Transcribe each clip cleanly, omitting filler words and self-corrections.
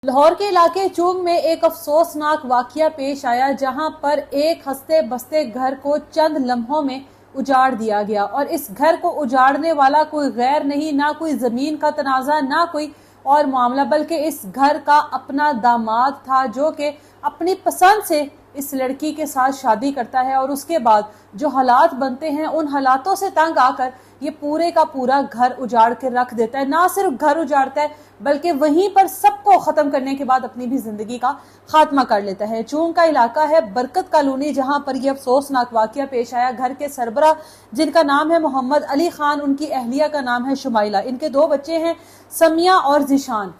लाहौर के इलाके चूंग में एक अफसोसनाक वाकया पेश आया, जहां पर एक हंसते बसते घर को चंद लम्हों में उजाड़ दिया गया। और इस घर को उजाड़ने वाला कोई गैर नहीं, ना कोई जमीन का तनाजा, ना कोई और मामला, बल्कि इस घर का अपना दामाद था, जो कि अपनी पसंद से इस लड़की के साथ शादी करता है। और उसके बाद जो हालात बनते हैं, उन हालातों से तंग आकर ये पूरे का पूरा घर उजाड़ के रख देता है। ना सिर्फ घर उजाड़ता है, बल्कि वहीं पर सबको खत्म करने के बाद अपनी भी जिंदगी का खात्मा कर लेता है। चूंग का इलाका है बरकत कॉलोनी, जहां पर यह अफसोसनाक वाकया पेश आया। घर के सरबरा, जिनका नाम है मोहम्मद अली खान, उनकी अहलिया का नाम है शुमाइला। इनके दो बच्चे हैं, समिया और जिशान।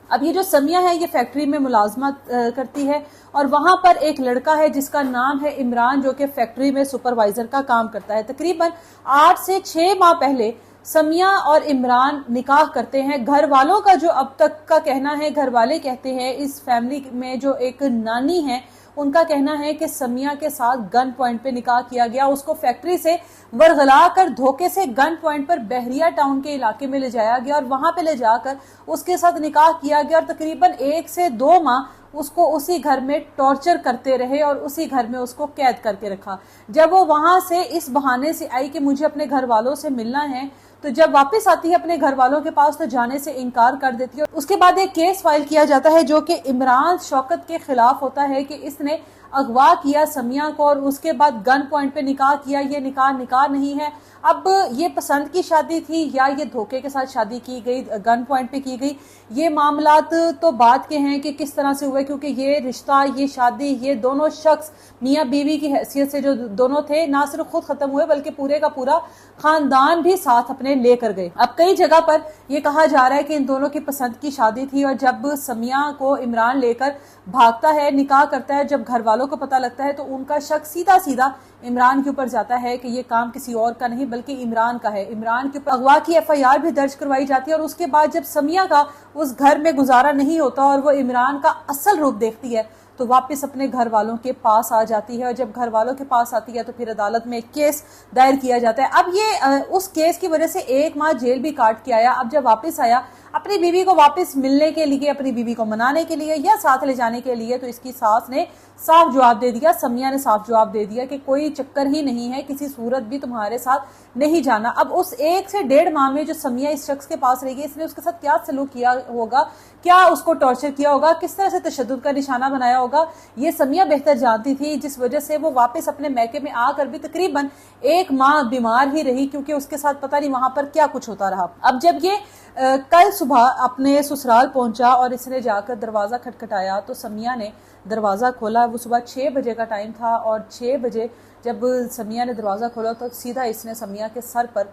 अब ये जो समिया है, ये फैक्ट्री में मुलाजमत करती है, और वहां पर एक लड़का है जिसका नाम है इमरान, जो कि फैक्ट्री में सुपरवाइजर का काम करता है। तकरीबन 8 से 6 माह पहले समिया और इमरान निकाह करते हैं। घर वालों का जो अब तक का कहना है, घर वाले कहते हैं, इस फैमिली में जो एक नानी है, उनका कहना है कि समिया के साथ गन पॉइंट पे निकाह किया गया। उसको फैक्ट्री से वरगला कर धोखे से गन पॉइंट पर बहरिया टाउन के इलाके में ले जाया गया, और वहां पे ले जाकर उसके साथ निकाह किया गया। और तकरीबन 1 से 2 माह उसको उसी घर में टॉर्चर करते रहे और उसी घर में उसको कैद करके रखा। जब वो वहां से इस बहाने से आई कि मुझे अपने घर वालों से मिलना है, तो जब वापस आती है अपने घर वालों के पास, तो जाने से इनकार कर देती है। उसके बाद एक केस फाइल किया जाता है, जो कि इमरान शौकत के खिलाफ होता है कि इसने अगवा किया समिया को और उसके बाद गन पॉइंट पे निकाह किया। ये निकाह नहीं है। अब ये पसंद की शादी थी या ये धोखे के साथ शादी की गई, गन पॉइंट पे की गई, ये मामलात तो बात के हैं कि किस तरह से हुए, क्योंकि ये रिश्ता, ये शादी, ये दोनों शख्स मियाँ बीवी की हैसियत से जो दोनों थे, ना सिर्फ खुद खत्म हुए बल्कि पूरे का पूरा खानदान भी साथ अपने लेकर गए। अब कई जगह पर यह कहा जा रहा है कि इन दोनों की पसंद की शादी थी, और जब समिया को इमरान लेकर भागता है, निकाह करता है, जब घर वालों को पता लगता है, तो उनका शक सीधा सीधा इमरान के ऊपर जाता है कि ये काम किसी और का नहीं बल्कि इमरान का है। इमरान के ऊपर अगवा की FIR भी दर्ज करवाई जाती है। और उसके बाद जब समिया का उस घर में गुजारा नहीं होता और वो इमरान का असल रूप देखती है, तो वापस अपने घर वालों के पास आ जाती है। और जब घर वालों के पास आती है, तो फिर अदालत में एक केस दायर किया जाता है। अब ये उस केस की वजह से 1 माह जेल भी काट के आया। अब जब वापस आया अपनी बीवी को वापस मिलने के लिए, अपनी बीवी को मनाने के लिए या साथ ले जाने के लिए, तो इसकी सास ने साफ जवाब दे दिया, समिया ने साफ जवाब दे दिया कि कोई चक्कर ही नहीं है, किसी सूरत भी तुम्हारे साथ नहीं जाना। अब उस 1 से 1.5 माह में जो समिया इस शख्स के पास रहेगी, इसने उसके साथ क्या सलूक किया होगा, क्या उसको टॉर्चर किया होगा, किस तरह से तशद्दुद का निशाना बनाया होगा, ये समिया बेहतर जानती थी, जिस वजह से वो वापस अपने मैके में आकर भी तकरीबन 1 माह बीमार ही रही, क्योंकि उसके साथ पता नहीं वहां पर क्या कुछ होता रहा। अब जब ये कल सुबह अपने ससुराल पहुंचा और इसने जाकर दरवाजा खटखटाया, तो समिया ने दरवाजा खोला। वो सुबह 6 बजे का टाइम था, और 6 बजे जब समिया ने दरवाजा खोला, तो सीधा इसने समिया के सर पर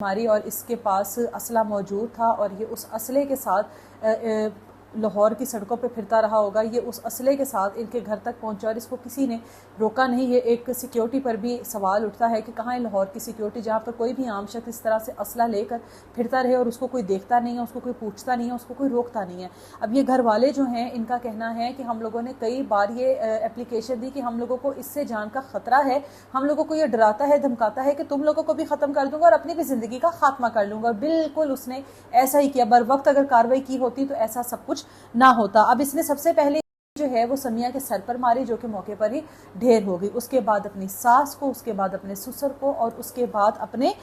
मारी, और इसके पास असला मौजूद था। और ये उस असले के साथ लाहौर की सड़कों पे फिरता रहा होगा। ये उस असले के साथ इनके घर तक पहुंचा और इसको किसी ने रोका नहीं। ये एक सिक्योरिटी पर भी सवाल उठता है कि कहाँ है लाहौर की सिक्योरिटी, जहाँ पर कोई भी आम शख्स इस तरह से असला लेकर फिरता रहे और उसको कोई देखता नहीं है, उसको कोई पूछता नहीं है, उसको कोई रोकता नहीं है। अब ये घर वाले जो हैं, इनका कहना है कि हम लोगों ने कई बार ये एप्लीकेशन दी कि हम लोगों को इससे जान का खतरा है, हम लोगों को ये डराता है, धमकाता है कि तुम लोगों को भी खत्म कर दूंगा और अपनी भी जिंदगी का खात्मा कर लूंगा। बिल्कुल उसने ऐसा ही किया। बर वक्त अगर कार्रवाई की होती तो ऐसा सब कुछ ना होता। अब इसने सबसे पहले जो है वो समिया के सर पर मारी, जो कि मौके पर ही ढेर हो गई। उसके बाद अपनी सास को, उसके बाद अपने ससुर को, और उसके बाद अपने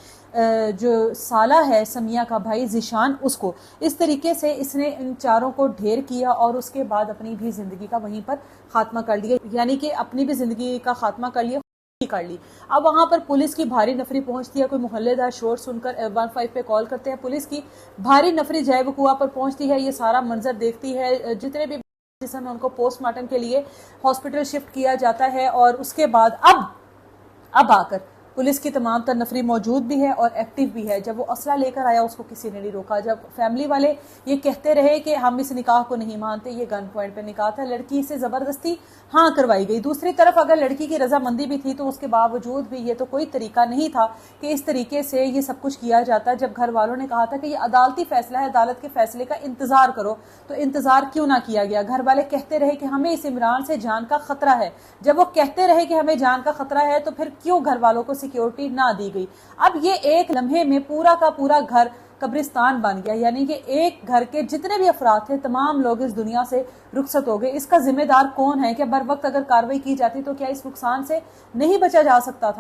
जो साला है समिया का भाई जिशान, उसको। इस तरीके से इसने इन चारों को ढेर किया और उसके बाद अपनी भी जिंदगी का वहीं पर खात्मा कर लिया, यानी कि अपनी भी जिंदगी का खात्मा कर लिया, कर ली। अब वहां पर पुलिस की भारी नफरी पहुंचती है। कोई मोहल्लेदार शोर सुनकर 15 पे कॉल करते हैं। पुलिस की भारी नफरी जय वकुआ पर पहुंचती है। ये सारा मंजर देखती है। जितने भी जिसमें उनको पोस्टमार्टम के लिए हॉस्पिटल शिफ्ट किया जाता है। और उसके बाद अब आकर पुलिस की तमाम तर नफरी मौजूद भी है और एक्टिव भी है। जब वो असला लेकर आया, उसको किसी ने नहीं रोका। जब फैमिली वाले ये कहते रहे कि हम इस निकाह को नहीं मानते, ये गन पॉइंट पे निकाह था, लड़की से जबरदस्ती हाँ करवाई गई। दूसरी तरफ अगर लड़की की रजामंदी भी थी, तो उसके बावजूद भी ये तो कोई तरीका नहीं था कि इस तरीके से ये सब कुछ किया जाता। जब घर वालों ने कहा था कि ये अदालती फैसला है, अदालत के फैसले का इंतजार करो, तो इंतजार क्यों ना किया गया। घर वाले कहते रहे कि हमें इस इमरान से जान का खतरा है। जब वो कहते रहे कि हमें जान का खतरा है, तो फिर क्यों घर वालों को सिक्योरिटी ना दी गई। अब ये एक लम्हे में पूरा का पूरा घर قبرستان بن گیا، یعنی کہ ایک گھر کے جتنے بھی افراد تھے تمام لوگ اس دنیا سے رخصت ہو گئے۔ اس کا ذمہ دار کون ہے؟ کہ بر وقت اگر کارروائی کی جاتی تو کیا اس نقصان سے نہیں بچا جا سکتا تھا؟